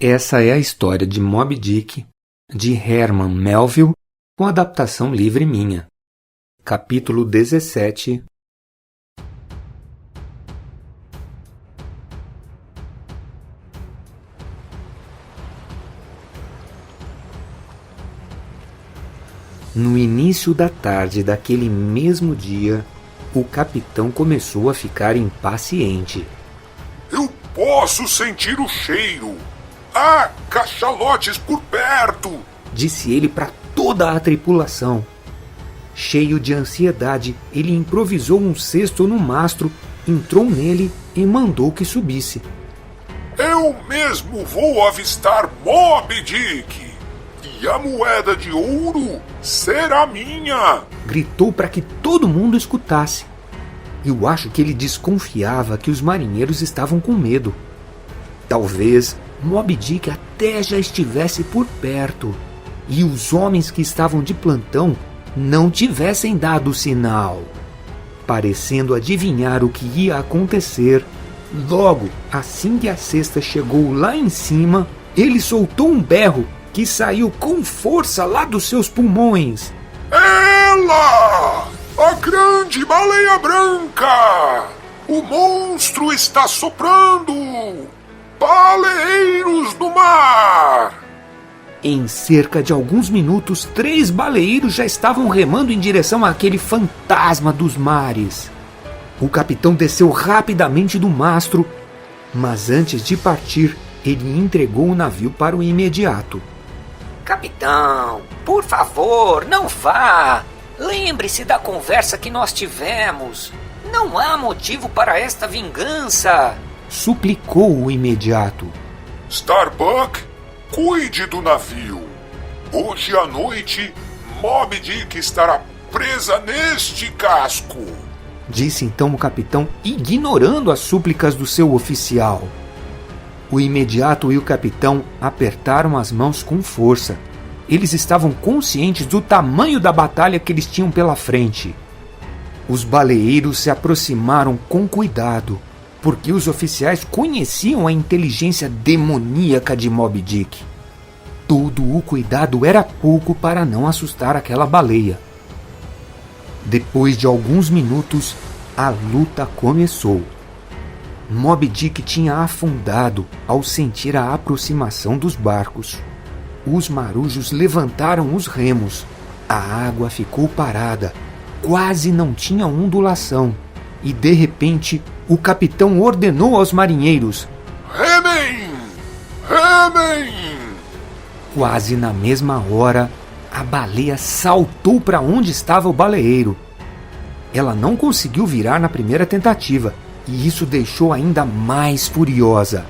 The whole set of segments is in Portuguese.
Essa é a história de Moby Dick, de Herman Melville, com adaptação livre minha. Capítulo 17. No início da tarde daquele mesmo dia, o capitão começou a ficar impaciente. Eu posso sentir o cheiro! Há cachalotes por perto! Disse ele para toda a tripulação. Cheio de ansiedade, ele improvisou um cesto no mastro, entrou nele e mandou que subisse. Eu mesmo vou avistar Moby Dick! E a moeda de ouro será minha! Gritou para que todo mundo escutasse. Eu acho que ele desconfiava que os marinheiros estavam com medo. Talvez Moby Dick até já estivesse por perto e os homens que estavam de plantão não tivessem dado sinal. Parecendo adivinhar o que ia acontecer, logo assim que a cesta chegou lá em cima, ele soltou um berro que saiu com força lá dos seus pulmões. Ela! A grande baleia branca! O monstro está soprando! Baleeiros do mar! Em cerca de alguns minutos, 3 baleeiros já estavam remando em direção àquele fantasma dos mares. O capitão desceu rapidamente do mastro, mas antes de partir, ele entregou o navio para o imediato. Capitão, por favor, não vá! Lembre-se da conversa que nós tivemos. Não há motivo para esta vingança! Suplicou o imediato. Starbuck, cuide do navio. Hoje à noite, Moby Dick estará presa neste casco. Disse então o capitão, ignorando as súplicas do seu oficial. O imediato e o capitão apertaram as mãos com força. Eles estavam conscientes do tamanho da batalha que eles tinham pela frente. Os baleeiros se aproximaram com cuidado, porque os oficiais conheciam a inteligência demoníaca de Moby Dick. Todo o cuidado era pouco para não assustar aquela baleia. Depois de alguns minutos, a luta começou. Moby Dick tinha afundado ao sentir a aproximação dos barcos. Os marujos levantaram os remos. A água ficou parada. Quase não tinha ondulação. E, de repente, o capitão ordenou aos marinheiros: Remem! Remem! Quase na mesma hora, a baleia saltou para onde estava o baleeiro. Ela não conseguiu virar na primeira tentativa, e isso deixou ainda mais furiosa.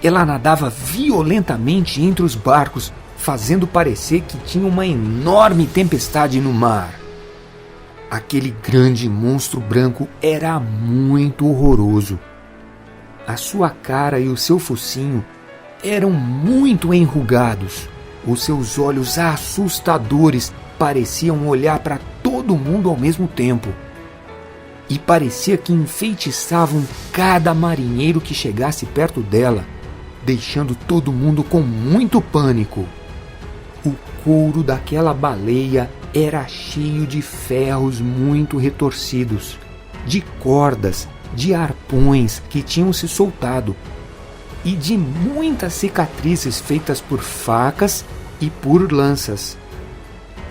Ela nadava violentamente entre os barcos, fazendo parecer que tinha uma enorme tempestade no mar. Aquele grande monstro branco era muito horroroso. A sua cara e o seu focinho eram muito enrugados. Os seus olhos assustadores pareciam olhar para todo mundo ao mesmo tempo. E parecia que enfeitiçavam cada marinheiro que chegasse perto dela, deixando todo mundo com muito pânico. O couro daquela baleia era cheio de ferros muito retorcidos, de cordas, de arpões que tinham se soltado e de muitas cicatrizes feitas por facas e por lanças.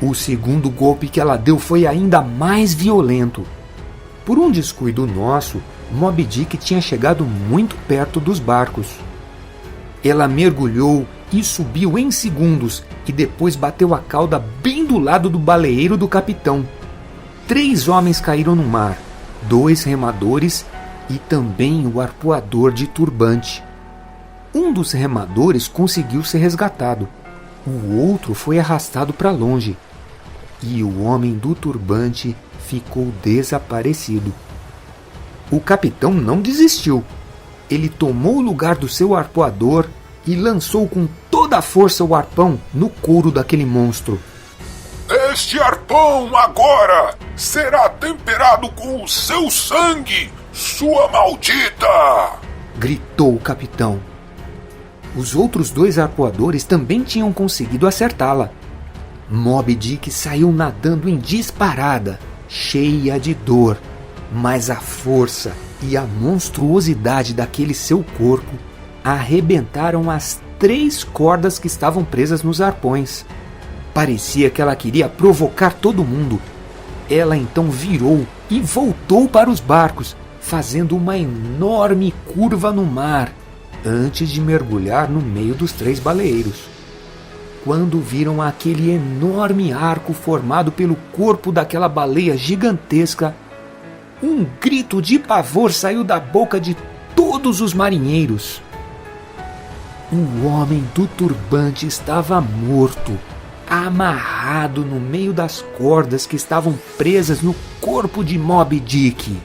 O segundo golpe que ela deu foi ainda mais violento. Por um descuido nosso, Moby Dick tinha chegado muito perto dos barcos. Ela mergulhou e subiu em segundos e depois bateu a cauda bem do lado do baleeiro do capitão. 3 homens caíram no mar, 2 remadores e também o arpoador de turbante. Um dos remadores conseguiu ser resgatado. O outro foi arrastado para longe. E o homem do turbante ficou desaparecido. O capitão não desistiu. Ele tomou o lugar do seu arpoador e lançou com toda a força o arpão no couro daquele monstro. Este arpão agora será temperado com o seu sangue, sua maldita! Gritou o capitão. Os outros 2 arpoadores também tinham conseguido acertá-la. Moby Dick saiu nadando em disparada, cheia de dor, mas a força e a monstruosidade daquele seu corpo arrebentaram as 3 cordas que estavam presas nos arpões. Parecia que ela queria provocar todo mundo. Ela então virou e voltou para os barcos, fazendo uma enorme curva no mar, antes de mergulhar no meio dos 3 baleeiros. Quando viram aquele enorme arco formado pelo corpo daquela baleia gigantesca, um grito de pavor saiu da boca de todos os marinheiros. O homem do turbante estava morto, amarrado no meio das cordas que estavam presas no corpo de Moby Dick.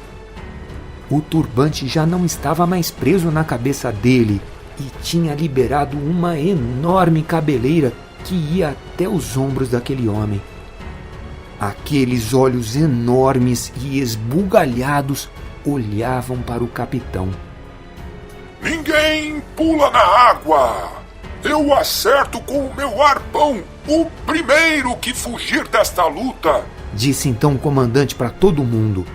O turbante já não estava mais preso na cabeça dele e tinha liberado uma enorme cabeleira que ia até os ombros daquele homem. Aqueles olhos enormes e esbugalhados olhavam para o capitão. Ninguém pula na água! Eu acerto com o meu arpão o primeiro que fugir desta luta! Disse então o comandante para todo mundo.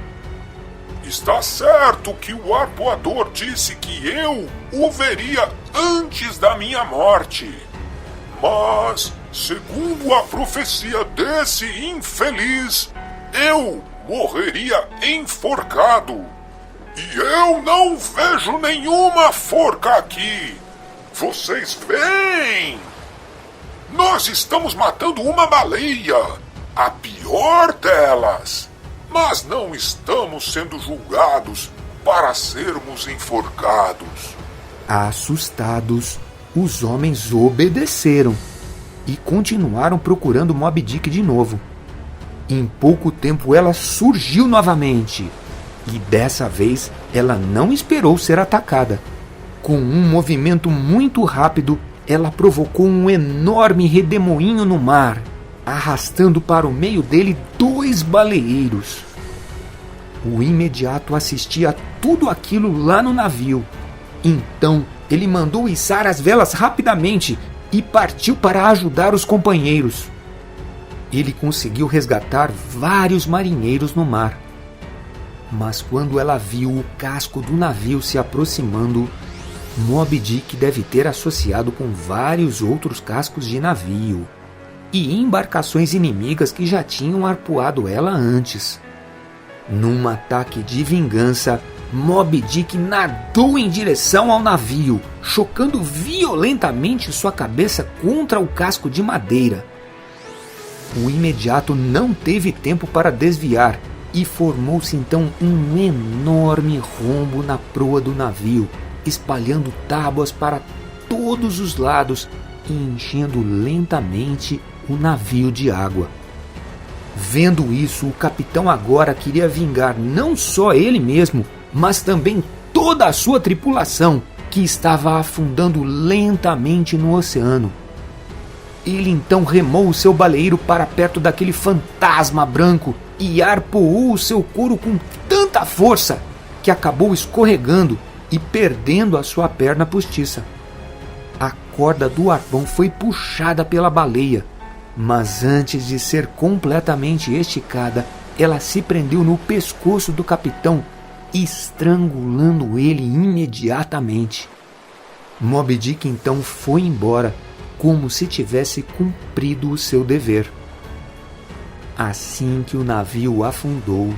Está certo que o arpoador disse que eu o veria antes da minha morte. Mas, segundo a profecia desse infeliz, eu morreria enforcado. E eu não vejo nenhuma forca aqui. Vocês veem? Nós estamos matando uma baleia, a pior delas. Mas não estamos sendo julgados para sermos enforcados. Assustados, os homens obedeceram e continuaram procurando Moby Dick de novo. Em pouco tempo ela surgiu novamente e dessa vez ela não esperou ser atacada. Com um movimento muito rápido, ela provocou um enorme redemoinho no mar, arrastando para o meio dele 2 baleeiros. O imediato assistia a tudo aquilo lá no navio. Então ele mandou içar as velas rapidamente e partiu para ajudar os companheiros. Ele conseguiu resgatar vários marinheiros no mar. Mas quando ela viu o casco do navio se aproximando, Moby Dick deve ter associado com vários outros cascos de navio e embarcações inimigas que já tinham arpoado ela antes. Num ataque de vingança, Moby Dick nadou em direção ao navio, chocando violentamente sua cabeça contra o casco de madeira. O imediato não teve tempo para desviar e formou-se então um enorme rombo na proa do navio, espalhando tábuas para todos os lados e enchendo lentamente o navio de água. Vendo isso, o capitão agora queria vingar não só ele mesmo, mas também toda a sua tripulação, que estava afundando lentamente no oceano. Ele então remou o seu baleeiro para perto daquele fantasma branco e arpoou o seu couro com tanta força que acabou escorregando e perdendo a sua perna postiça. A corda do arpão foi puxada pela baleia, mas antes de ser completamente esticada, ela se prendeu no pescoço do capitão, estrangulando ele imediatamente. Moby Dick então foi embora, como se tivesse cumprido o seu dever. Assim que o navio afundou,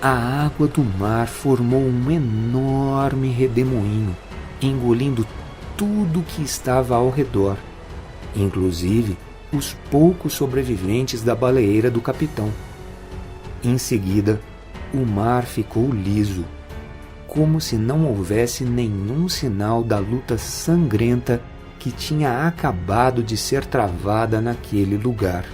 a água do mar formou um enorme redemoinho, engolindo tudo que estava ao redor, inclusive os poucos sobreviventes da baleeira do capitão. Em seguida, o mar ficou liso, como se não houvesse nenhum sinal da luta sangrenta que tinha acabado de ser travada naquele lugar.